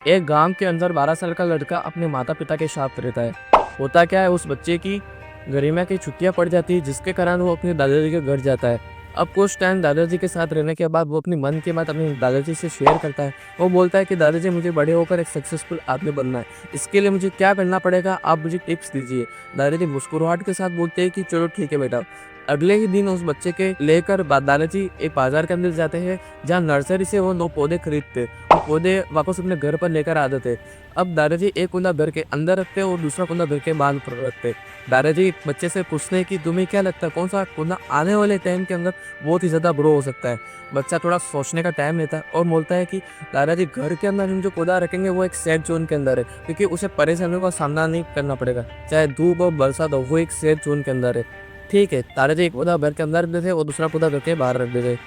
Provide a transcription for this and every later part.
एक गांव के अंदर 12 साल का लड़का अपने माता पिता के साथ रहता है। होता क्या है, उस बच्चे की गर्मियों की छुट्टियां पड़ जाती है, जिसके कारण वो अपने दादाजी के घर जाता है। अब कुछ टाइम दादाजी के साथ रहने के बाद वो अपनी मन की बात अपने दादाजी से शेयर करता है। वो बोलता है कि दादाजी, मुझे बड़े होकर एक सक्सेसफुल आदमी बनना है। इसके लिए मुझे क्या करना पड़ेगा, आप मुझे टिप्स दीजिए। दादाजी मुस्कुराहट के साथ बोलते हैं कि चलो ठीक है बेटा। अगले ही दिन उस बच्चे के लेकर दादाजी एक बाजार के अंदर जाते हैं, जहाँ नर्सरी से वो 2 पौधे खरीदते। वो पौधे वापस अपने घर पर लेकर आते थे। अब दादाजी एक कुंदा घर के अंदर रखते और दूसरा कुंदा घर के बाहर पर रखते। दादाजी बच्चे से पूछते हैं कि तुम्हें क्या लगता है, कौन सा कुंदा आने वाले टाइम के अंदर बहुत ही ज़्यादा ग्रो हो सकता है। बच्चा थोड़ा सोचने का टाइम लेता है और बोलता है कि दादाजी, घर के अंदर हम जो पौधा रखेंगे वो एक सेफ जोन के अंदर है, क्योंकि उसे परेशानियों का सामना नहीं करना पड़ेगा, चाहे धूप हो बरसात हो, वो एक सेफ जोन के अंदर है। ठीक है, दादाजी एक पौधा घर के अंदर रख देते और दूसरा पौधा घर के बाहर रख देते।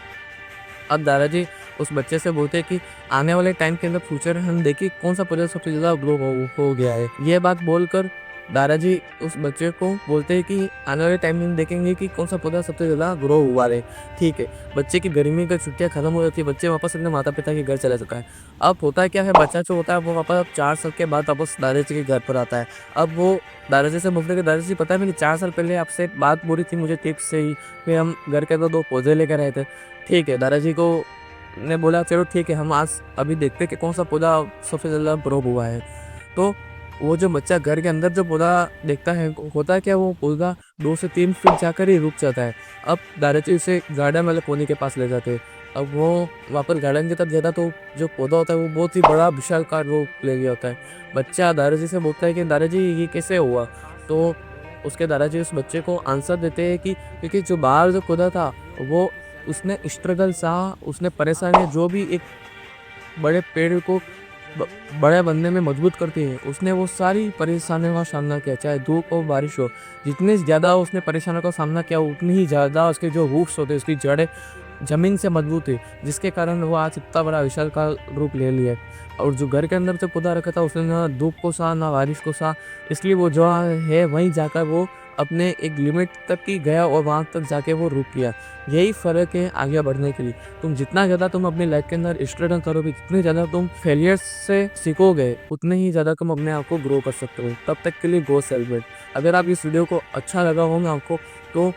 अब दादाजी उस बच्चे से बोलते हैं कि आने वाले टाइम के अंदर फ्यूचर हम देखिए कौन सा प्रोजेक्ट सबसे ज़्यादा ग्रो हो गया है। ये बात बोलकर दादाजी उस बच्चे को बोलते हैं कि आने वाले टाइम में हम देखेंगे कि कौन सा पौधा सबसे ज़्यादा ग्रो हुआ है। ठीक है, बच्चे की गर्मी की छुट्टियां खत्म हो जाती है, बच्चे वापस अपने माता पिता के घर चला चुका है। अब होता क्या है, बच्चा जो होता है वो वापस 4 साल के बाद वापस दादाजी के घर पर आता है। अब वो दादाजी से बोलते हैं कि दादाजी, पता है मैंने 4 साल पहले आपसे एक बात बोली थी, मुझे टिप्स से ही कि हम घर के अंदर 2 पौधे लेकर आए थे। ठीक है, दादाजी को ने बोला चलो ठीक है, हम आज अभी देखते हैं कि कौन सा पौधा सबसे ज़्यादा ग्रो हुआ है। तो वो जो बच्चा घर के अंदर जो पौधा देखता है, होता है क्या, वो पौधा 2 से 3 फीट जाकर ही रुक जाता है। अब दादाजी उसे गार्डन वाले पौधे के पास ले जाते हैं। अब वो वापस गार्डन की तरफ जाता तो जो पौधा होता है वो बहुत ही बड़ा विशालकाय रूप ले गया होता है। बच्चा दादाजी से बोलता है कि दादाजी, ये कैसे हुआ? तो उसके दादाजी उस बच्चे को आंसर देते हैं कि क्योंकि जो बाहर जो पौधा था, वो उसने स्ट्रगल सहा, उसने परेशानियाँ जो भी एक बड़े पेड़ को ब बड़ा बनने में मजबूत करती है, उसने वो सारी परेशानियों का सामना किया, चाहे धूप हो, बारिश हो। जितनी ज़्यादा उसने परेशानियों का सामना किया, उतनी ही ज़्यादा उसके जो रूट्स होते हैं, उसकी जड़ें ज़मीन से मजबूत है, जिसके कारण वो आज इतना बड़ा विशालकाय रूप ले लिया है। और जो घर के अंदर जो पौधा रखा था, उसने ना धूप को सहा, ना बारिश को सहा, इसलिए वो जो है वहीं जाकर वो अपने एक लिमिट तक ही गया और वहाँ तक जाके वो रुक गया। यही फ़र्क है आगे बढ़ने के लिए। तुम जितना ज़्यादा तुम अपनी लाइफ के अंदर स्ट्रगल करोगे, जितने ज़्यादा तुम फेलियर्स से सीखोगे, उतने ही ज़्यादा तुम अपने आप को ग्रो कर सकते हो। तब तक के लिए गो सेलिब्रेट। अगर आप इस वीडियो को अच्छा लगा हो ना आपको, तो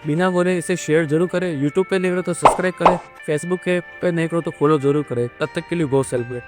बिना बोले इसे शेयर ज़रूर करें। यूट्यूब पे देख रहे हो तो सब्सक्राइब करें, फेसबुक पे नहीं करो तो फॉलो ज़रूर करें। तब तक के लिए गो सेलिब्रेट।